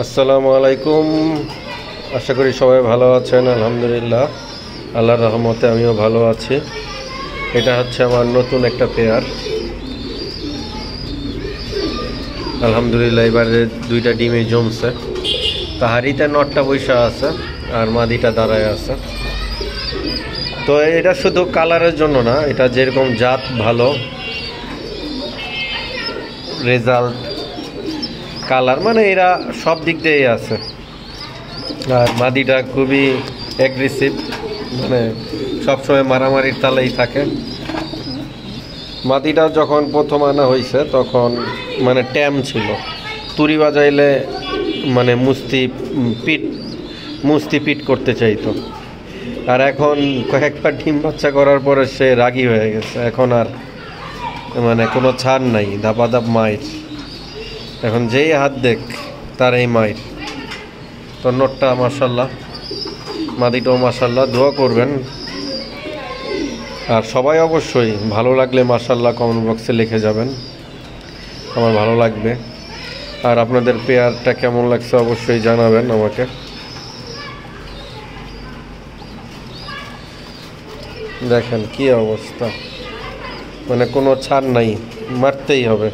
আসসালামু আলাইকুম। আশা করি সবাই ভালো আছেন। আলহামদুলিল্লাহ, আল্লাহর রহমতে আমিও ভালো আছি। এটা হচ্ছে আমার নতুন একটা পেয়ার। আলহামদুলিল্লাহ এবারে দুইটা ডিমে জমছে। তাহারিতে নটটা বৈশা আছে আর মাদিটা দাঁড়ায় আছে। তো এটা শুধু কালারের জন্য না, এটা যেরকম জাত ভালো, রেজাল্ট, কালার, মানে এরা সব দিক দিয়েই আছে। আর মাদিটা খুবই অ্যাগ্রেসিভ, মানে সবসময় মারামারির তালেই থাকে। মাদিটা যখন প্রথম আনা হয়েছে তখন মানে ট্যাম ছিল, তুড়ি বাজাইলে মানে মুস্তি পিট করতে চাইতো। আর এখন কয়েকবার ডিম বাচ্চা করার পরে সে রাগী হয়ে গেছে। এখন আর মানে কোনো ছাড় নাই, ধাপাধাপ মাইর। এখন যেই হাত দেখ তার এই মাইর। তো নোটটা মাশাল্লাহ, মাদিটাও মাশাল্লাহ। দোয়া করবেন। আর সবাই অবশ্যই ভালো লাগলে মাশাল্লাহ কমেন্ট বক্সে লিখে যাবেন, আমার ভালো লাগবে। আর আপনাদের পেয়ারটা কেমন লাগছে অবশ্যই জানাবেন আমাকে। দেখেন কি অবস্থা, মানে কোনো ছাড় নাই, মারতেই হবে।